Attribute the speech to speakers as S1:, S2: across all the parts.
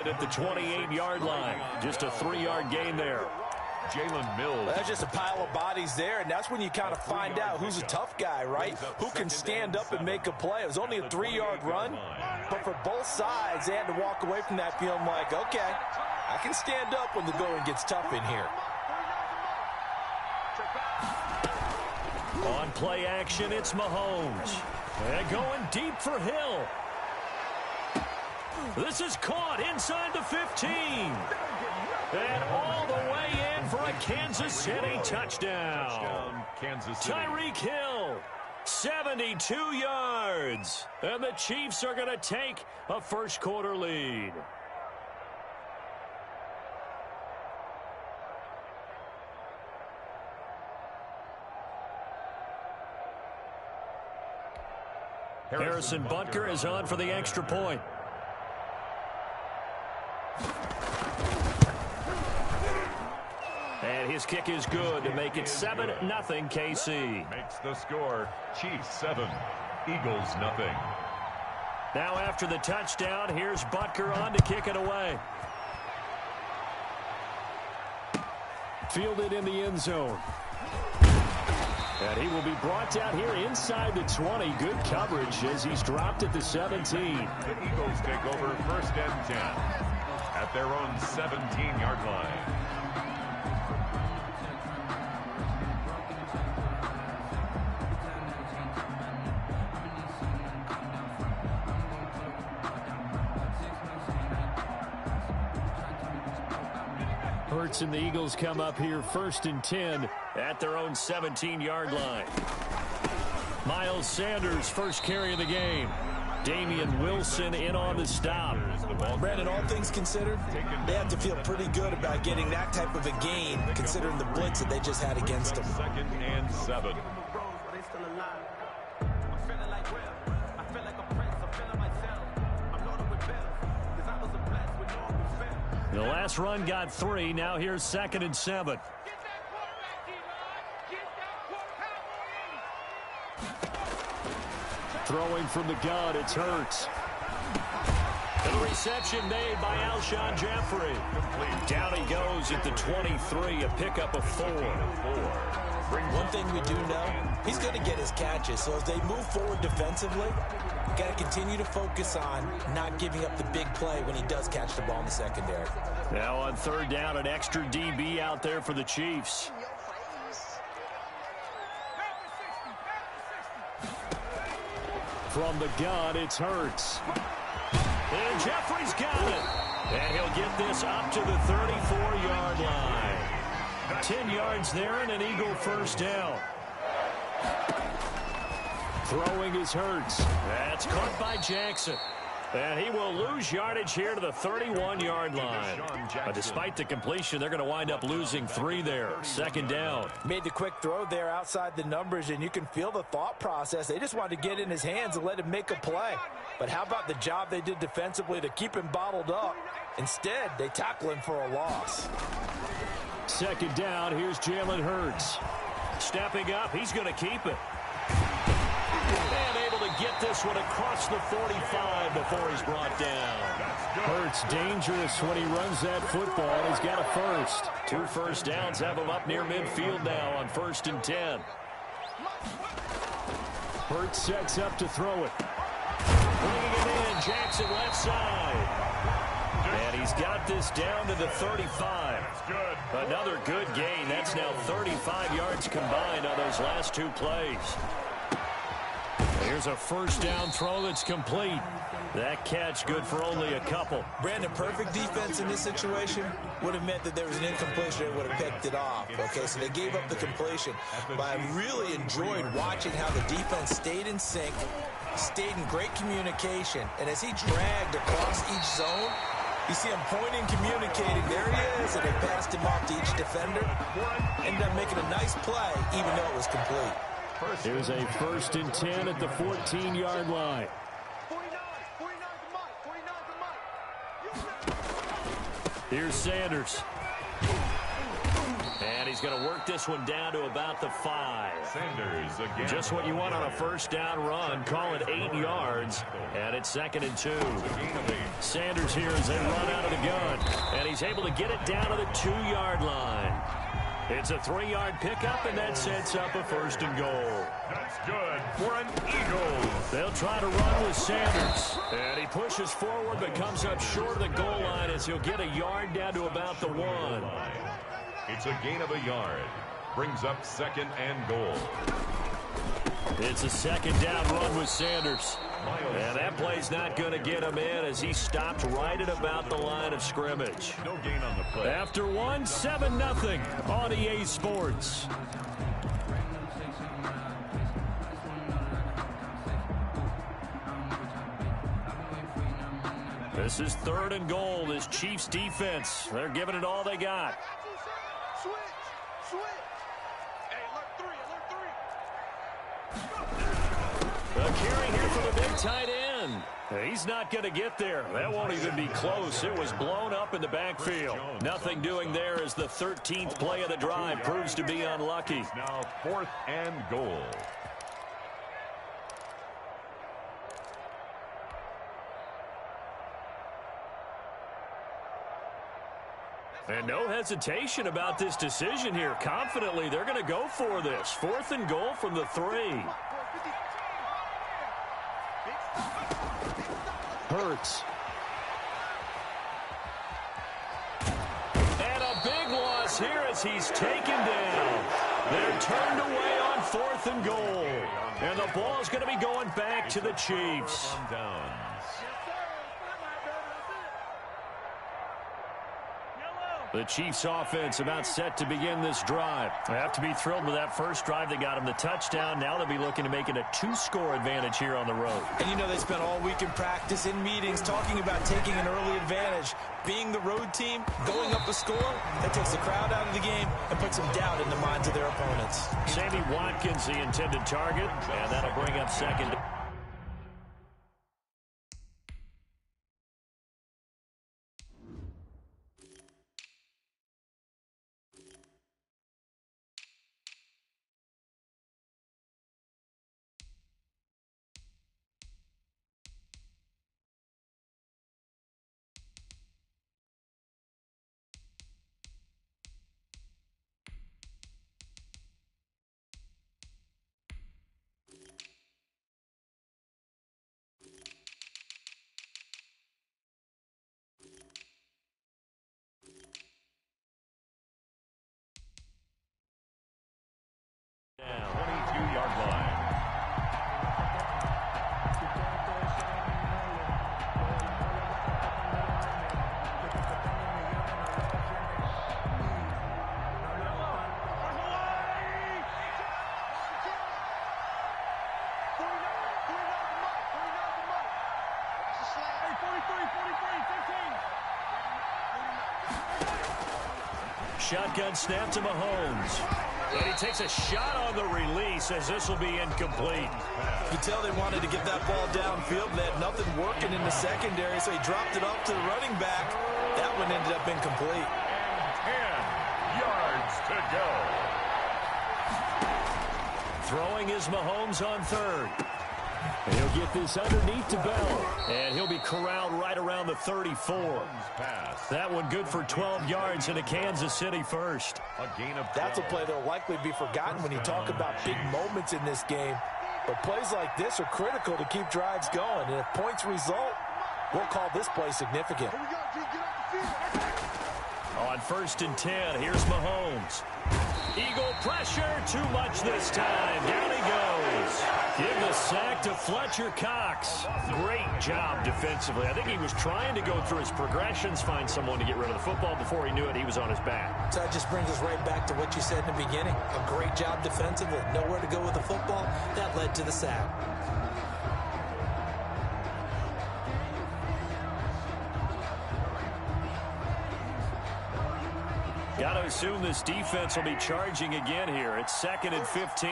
S1: At the 28-yard line. Just a 3-yard gain there.
S2: Jalen Mills.
S3: Well, that's just a pile of bodies there, and that's when you kind of find out who's a tough guy, right? Who can stand up and make a play. It was only a 3-yard run, but for both sides, they had to walk away from that feeling like, okay, I can stand up when the going gets tough in here.
S1: On play action, it's Mahomes. And going deep for Hill. This is caught inside the 15. And all the way in for a Kansas City touchdown.
S2: Kansas City.
S1: Tyreek Hill, 72 yards. And the Chiefs are going to take a first-quarter lead. Harrison Butker is on for the extra point. And his kick is good to make it 7-0 KC.
S2: Makes the score Chiefs 7, Eagles nothing.
S1: Now after the touchdown, here's Butker on to kick it away. Fielded in the end zone. And he will be brought down here inside the 20. Good coverage as he's dropped at the 17.
S2: The Eagles take over 1st and 10 at their own 17-yard line.
S1: Hurts and the Eagles come up here 1st and 10 at their own 17-yard line. Miles Sanders, first carry of the game. Damian Wilson in on the stop.
S3: Brandon, all things considered, they have to feel pretty good about getting that type of a gain, considering the blitz that they just had against them.
S2: 2nd and 7.
S1: The last run got 3. Now here's 2nd and 7. Throwing from the gun, it's Hurts. And the reception made by Alshon Jeffrey. Down he goes at the 23, a pickup of 4.
S3: One thing we do know, he's going to get his catches. So as they move forward defensively, got to continue to focus on not giving up the big play when he does catch the ball in the secondary.
S1: Now on 3rd down, an extra DB out there for the Chiefs. From the gun, it's Hurts. And Jeffrey's got it. And he'll get this up to the 34-yard line. 10 yards there and an Eagle first down. Throwing is Hurts. That's caught by Jackson. And he will lose yardage here to the 31-yard line. Despite the completion, they're going to wind up losing 3 there. 2nd down.
S3: Made the quick throw there outside the numbers, and you can feel the thought process. They just wanted to get in his hands and let him make a play. But how about the job they did defensively to keep him bottled up? Instead, they tackle him for a loss.
S1: 2nd down, here's Jalen Hurts. Stepping up, he's going to keep it. And able to get this one across the 45 before he's brought down. Hurts dangerous when he runs that football. He's got a first. 2 first downs have him up near midfield now on 1st and 10. Hurts sets up to throw it. Bringing it in, Jackson left side. And he's got this down to the 35. Another good gain. That's now 35 yards combined on those last 2 plays. Here's a first down throw that's complete. That catch good for only a couple.
S3: Brandon, perfect defense in this situation would have meant that there was an incompletion and would have picked it off. Okay, so they gave up the completion. But I really enjoyed watching how the defense stayed in sync, stayed in great communication. And as he dragged across each zone, you see him pointing, communicating. There he is, and they passed him off to each defender. Ended up making a nice play, even though it was complete.
S1: Here's a 1st and 10 at the 14-yard line. Here's Sanders. And he's He's going to work this one down to about the 5.
S2: Sanders again.
S1: Just what you want on a first down run. Call it 8 yards, and it's 2nd and 2. Sanders here as they run out of the gun, and he's able to get it down to the 2-yard line. It's a 3-yard pickup, and that sets up a 1st and goal.
S2: That's good for an Eagles.
S1: They'll try to run with Sanders, and he pushes forward but comes up short of the goal line as he'll get a yard down to about the 1.
S2: It's a gain of a yard. Brings up 2nd and goal.
S1: It's a 2nd down run with Sanders. And that play's not going to get him in as he stopped right at about the line of scrimmage.
S2: No gain on the play.
S1: After 1, 7-0 on EA Sports. This is 3rd and goal. This Chiefs defense, they're giving it all they got. A carry here for the big tight end. He's not going to get there. That won't even be close. It was blown up in the backfield. Nothing doing there as the 13th play of the drive proves to be unlucky.
S2: Now 4th and goal.
S1: And no hesitation about this decision here. Confidently, they're going to go for this. 4th and goal from the 3. Hurts. And a big loss here as he's taken down. They're turned away on 4th and goal. And the ball is going to be going back to the Chiefs. The Chiefs offense about set to begin this drive. They have to be thrilled with that first drive. They got him the touchdown. Now they'll be looking to make it a 2-score advantage here on the road.
S3: And you know they spent all week in practice, in meetings, talking about taking an early advantage. Being the road team, going up a score, that takes the crowd out of the game and puts some doubt in the minds of their opponents.
S1: Sammy Watkins, the intended target, and that'll bring up 2nd. Shotgun snap to Mahomes. And he takes a shot on the release as this will be incomplete.
S3: You can tell they wanted to get that ball downfield. They had nothing working in the secondary, so he dropped it off to the running back. That one ended up incomplete.
S2: 10 yards to go.
S1: Throwing is Mahomes on 3rd. And he'll get this underneath to Bell. And he'll be corralled right around the 34. That one good for 12 yards and a Kansas City first.
S3: That's a play that will likely be forgotten when you talk about big moments in this game. But plays like this are critical to keep drives going. And if points result, we'll call this play significant.
S1: On 1st and 10, here's Mahomes. Eagle pressure, too much this time. Down he goes. Give the sack to Fletcher Cox. Great job defensively. I think he was trying to go through his progressions, find someone to get rid of the football. Before he knew it, he was on his back.
S3: So that just brings us right back to what you said in the beginning. A great job defensively. Nowhere to go with the football. That led to the sack.
S1: Got to assume this defense will be charging again here. It's 2nd and 15.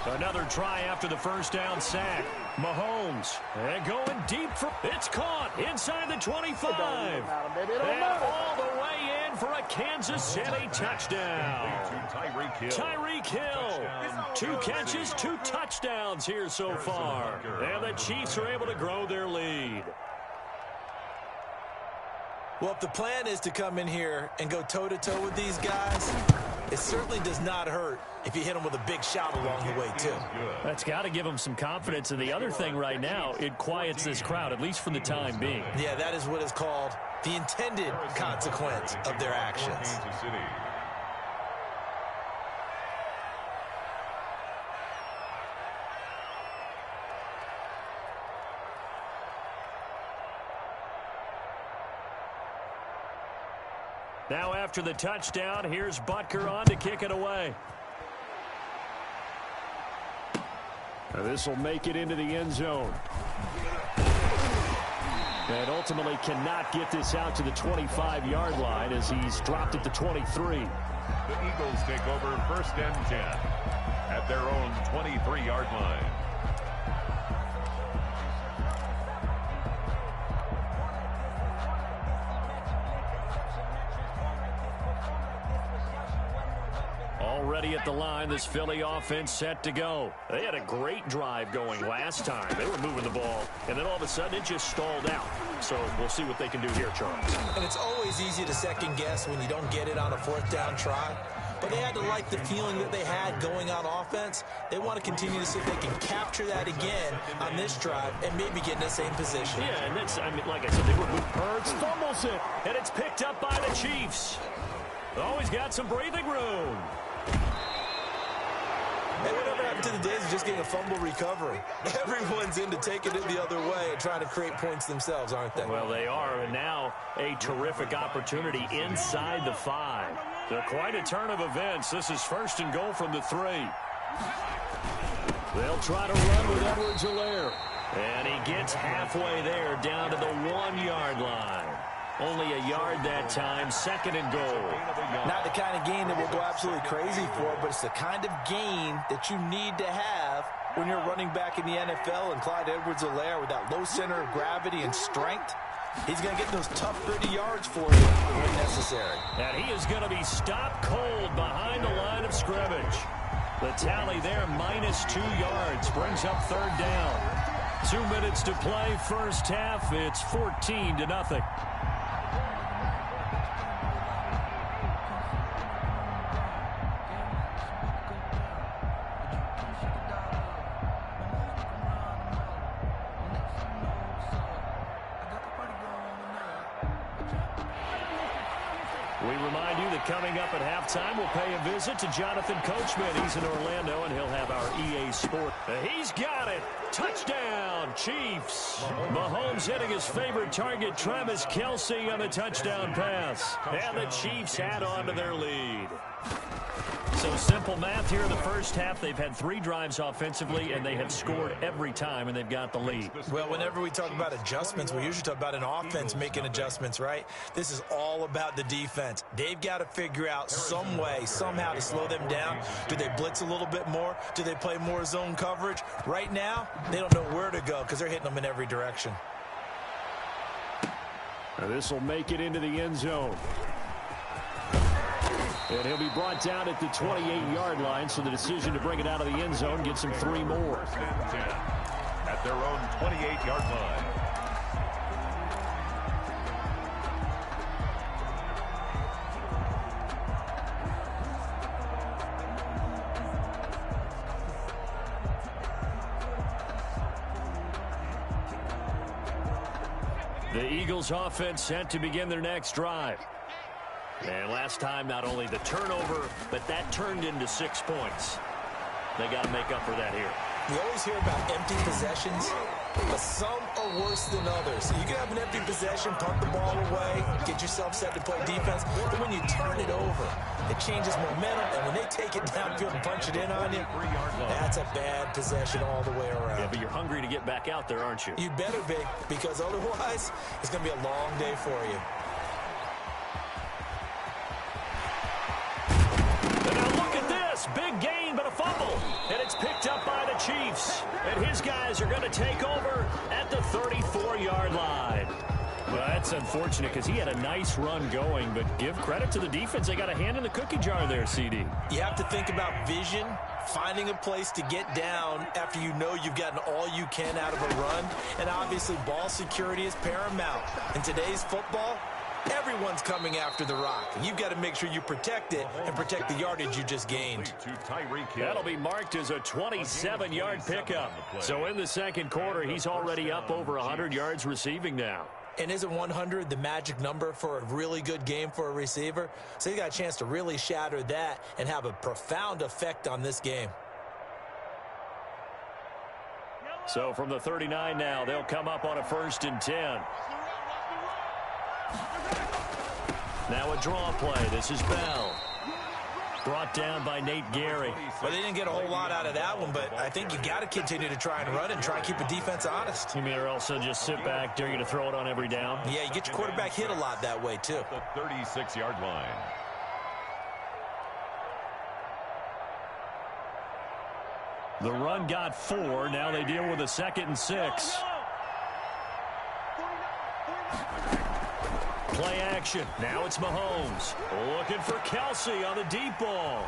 S1: Another try after the first down sack. Mahomes, and going deep for, it's caught inside the 25. And all the way in for a Kansas City touchdown. Tyreek Hill. 2 catches, 2 touchdowns here so far. And the Chiefs are able to grow their lead.
S3: Well, if the plan is to come in here and go toe-to-toe with these guys, it certainly does not hurt if you hit them with a big shout along the way, too.
S1: That's got to give them some confidence. And the other thing right now, it quiets this crowd, at least for the time being.
S3: Yeah, that is what is called the intended consequence of their actions.
S1: Now after the touchdown, here's Butker on to kick it away. This will make it into the end zone. And ultimately cannot get this out to the 25-yard line as he's dropped at the 23.
S2: The Eagles take over first and 10 at their own 23-yard line.
S1: Already at the line, this Philly offense set to go. They had a great drive going last time. They were moving the ball, and then all of a sudden it just stalled out. So we'll see what they can do here, Charles.
S3: And it's always easy to second guess when you don't get it on a 4th down try. But they had to like the feeling that they had going on offense. They want to continue to see if they can capture that again on this drive and maybe get in the same position.
S1: Yeah, and that's, I mean, like I said, they were moving. Hurts fumbles it, and it's picked up by the Chiefs. Always got some breathing room.
S3: Hey, whatever happened to the days of just getting a fumble recovery? Everyone's into taking it the other way and trying to create points themselves, aren't they?
S1: Well, they are, and now a terrific opportunity inside the 5. They're quite a turn of events. This is 1st and goal from the 3. They'll try to run with Edwards-Helaire. And he gets halfway there, down to the 1-yard line. Only a yard that time, 2nd and goal.
S3: Not the kind of gain that we'll go absolutely crazy for, but it's the kind of gain that you need to have when you're running back in the NFL. And Clyde Edwards-Helaire, with that low center of gravity and strength, he's going to get those tough, gritty yards for you when necessary.
S1: And he is going to be stopped cold behind the line of scrimmage. The tally there, -2 yards, brings up 3rd down. 2 minutes to play, first half. It's 14-0. We remind you that coming up at halftime, we'll pay a visit to Jonathan Coachman. He's in Orlando, and he'll have our EA Sport. He's got it. Touchdown, Chiefs. Mahomes hitting his favorite target, Travis Kelce, on the touchdown pass. And the Chiefs add on to their lead. So simple math here in the first half. They've had 3 drives offensively, and they have scored every time, and they've got the lead.
S3: Well, whenever we talk about adjustments, we usually talk about an offense making adjustments, right? This is all about the defense. They've got to figure out some way, somehow to slow them down. Do they blitz a little bit more? Do they play more zone coverage? Right now, they don't know where to go because they're hitting them in every direction.
S1: Now this will make it into the end zone. And he'll be brought down at the 28-yard line, so the decision to bring it out of the end zone gets him 3 more.
S2: First and 10 at their own 28-yard line.
S1: The Eagles offense set to begin their next drive. And last time, not only the turnover, but that turned into 6 points. They got to make up for that here.
S3: You always hear about empty possessions, but some are worse than others. So you can have an empty possession, punt the ball away, get yourself set to play defense. But when you turn it over, it changes momentum. And when they take it downfield and punch it in on you, that's a bad possession all the way around.
S1: Yeah, but you're hungry to get back out there, aren't you?
S3: You better be, because otherwise, it's going to be a long day for you.
S1: And now look at this. Big gain reception, but a fumble. And it's picked up by the Chiefs. And his guys are going to take over at the 34-yard line. Well, that's unfortunate because he had a nice run going, but give credit to the defense. They got a hand in the cookie jar there, CD.
S3: You have to think about vision, finding a place to get down after you know you've gotten all you can out of a run. And obviously, ball security is paramount. In today's football, everyone's coming after the rock. You've got to make sure you protect it and protect the yardage you just gained.
S1: That'll be marked as a 27-yard pickup. So in the second quarter, he's already up over 100 yards receiving now.
S3: And isn't 100 the magic number for a really good game for a receiver? So he got a chance to really shatter that and have a profound effect on this game.
S1: So from the 39 now, they'll come up on a 1st and 10. Now a draw play. This is Bell. Brought down by Nate Gary.
S3: Well, they didn't get a whole lot out of that one, but I think you got to continue to try and run and try and keep the defense honest.
S1: You mean or also just sit back, dare you to throw it on every down?
S3: Yeah, you get your quarterback hit a lot that way, too.
S2: The 36-yard line.
S1: The run got 4. Now they deal with a 2nd and 6. Play action. Now it's Mahomes. Looking for Kelsey on the deep ball.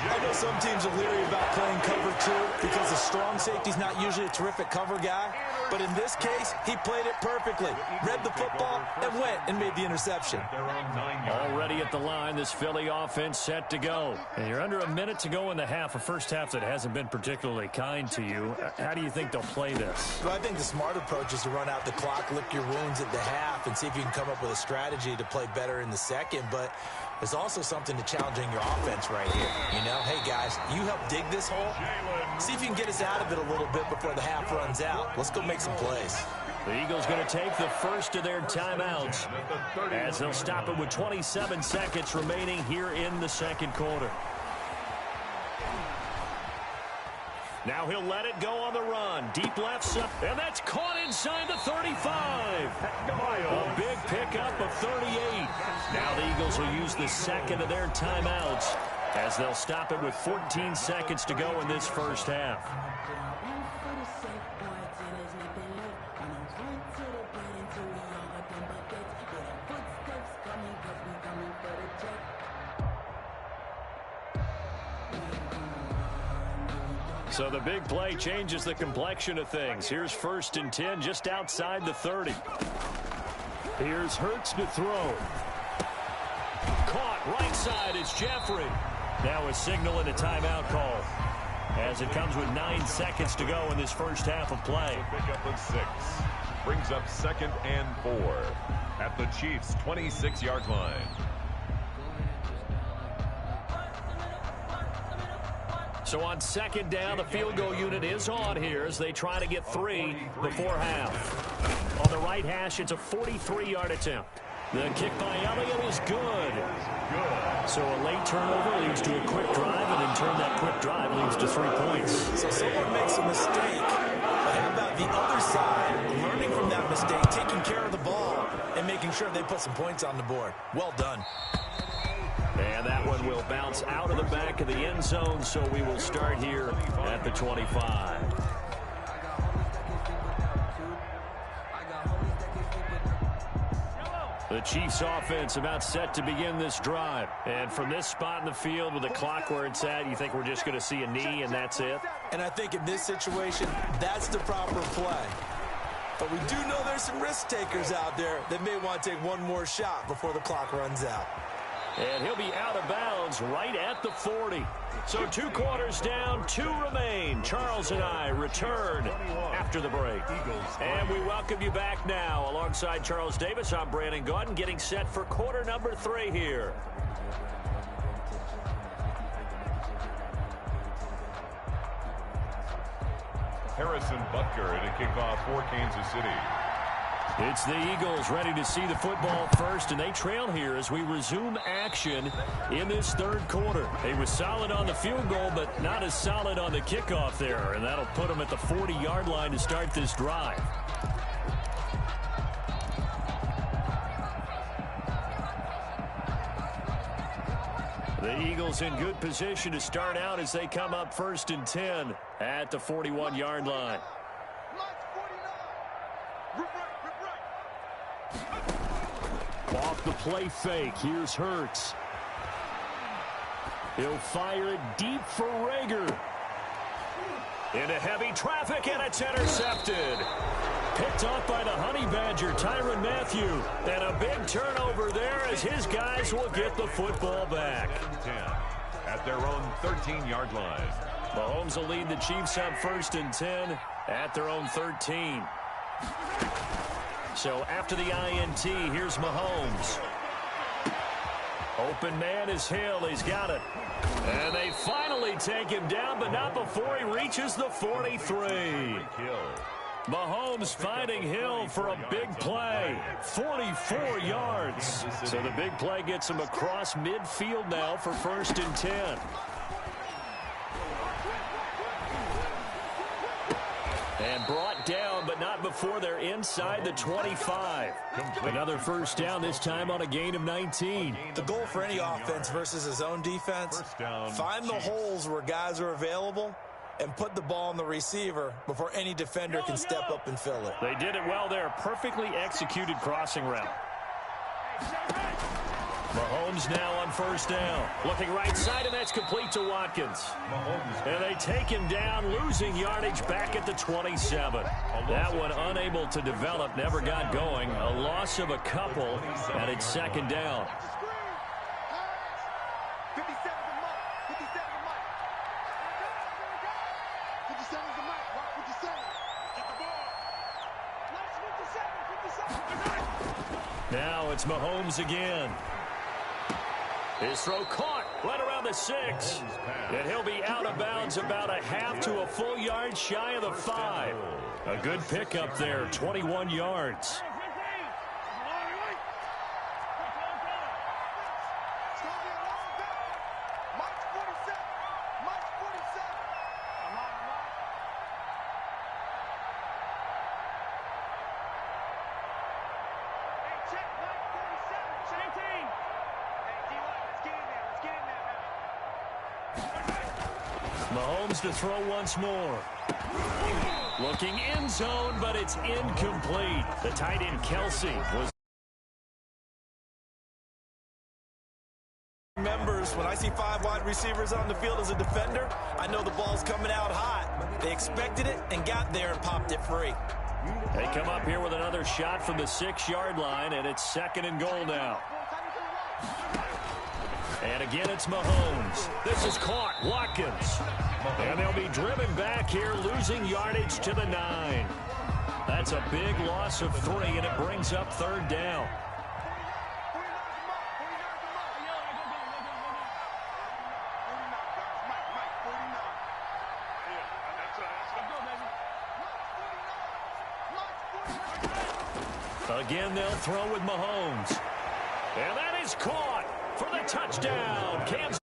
S3: I know some teams are leery about playing cover 2 because the strong safety's not usually a terrific cover guy. But in this case, he played it perfectly. Read the football and went and made the interception.
S1: Already at the line, this Philly offense set to go. And you're under a minute to go in the half, a first half that hasn't been particularly kind to you. How do you think they'll play this?
S3: Well, I think the smart approach is to run out the clock, lick your wounds at the half, and see if you can come up with a strategy to play better in the second. But there's also something to challenging your offense right here. You know, hey, guys, you help dig this hole. See if you can get us out of it a little bit before the half runs out. Let's go make some plays.
S1: The Eagles going to take the first of their timeouts as they'll stop it with 27 seconds remaining here in the second quarter. Now he'll let it go on the run. Deep left side. And that's caught inside the 35. A big pickup of 38. Now the Eagles will use the second of their timeouts as they'll stop it with 14 seconds to go in this first half. So the big play changes the complexion of things. Here's 1st and 10 just outside the 30. Here's Hurts to throw. Caught right side is Jeffrey. Now a signal and a timeout call as it comes with 9 seconds to go in this first half of play.
S2: Pickup of 6. Brings up 2nd and 4 at the Chiefs' 26-yard line.
S1: So on 2nd down, the field goal unit is on here as they try to get 3 before half. On the right hash, it's a 43-yard attempt. The kick by Elliott is good. So a late turnover leads to a quick drive, and in turn that quick drive leads to 3 points.
S3: So someone makes a mistake, but how about the other side, learning from that mistake, taking care of the ball, and making sure they put some points on the board. Well done.
S1: And that one will bounce out of the back of the end zone, so we will start here at the 25. The Chiefs offense about set to begin this drive. And from this spot in the field with the clock where it's at, you think we're just going to see a knee and that's it?
S3: And I think in this situation, that's the proper play. But we do know there's some risk takers out there that may want to take one more shot before the clock runs out.
S1: And he'll be out of bounds right at the 40. So 2 quarters down, 2 remain. Charles and I return after the break. And we welcome you back now. Alongside Charles Davis, I'm Brandon Gaudin, getting set for quarter number 3 here.
S2: Harrison Butker at a kickoff for Kansas City.
S1: It's the Eagles ready to see the football first, and they trail here as we resume action in this third quarter. They were solid on the field goal, but not as solid on the kickoff there, and that'll put them at the 40-yard line to start this drive. The Eagles in good position to start out as they come up 1st and 10 at the 41-yard line. Off the play fake, here's Hurts. He'll fire it deep for Rager. Into heavy traffic, and it's intercepted. Picked off by the Honey Badger, Tyrann Mathieu. And a big turnover there as his guys will get the football back.
S2: At their own 13-yard line.
S1: Mahomes will lead the Chiefs up 1st and 10 at their own 13. So after the INT, here's Mahomes. Open man is Hill. He's got it. And they finally take him down, but not before he reaches the 43. Mahomes finding Hill for a big play. 44 yards. So the big play gets him across midfield now for 1st and 10. And brought down, but not before they're inside the 25. Another 1st down, this time on a gain of 19.
S3: The goal for any offense versus his own defense, find the holes where guys are available and put the ball on the receiver before any defender can step up and fill it.
S1: They did it well there. Perfectly executed crossing route. Mahomes now on 1st down. Looking right side, and that's complete to Watkins. And they take him down, losing yardage back at the 27. That one unable to develop, never got going. A loss of a couple, and it's 2nd down. Now it's Mahomes again. His throw caught right around the 6. And he'll be out of bounds about a half to a full yard shy of the 5. A good pickup there, 21 yards. Mahomes to throw once more. Looking end zone, but it's incomplete. The tight end Kelsey was.
S3: Members, when I see 5 wide receivers on the field as a defender, I know the ball's coming out hot. They expected it and got there and popped it free.
S1: They come up here with another shot from the 6-yard line, and it's 2nd and goal now. And again, it's Mahomes. This is caught. Watkins. And they'll be driven back here, losing yardage to the 9. That's a big loss of 3, and it brings up 3rd down. Again, they'll throw with Mahomes. And that is caught for the touchdown. Kansas.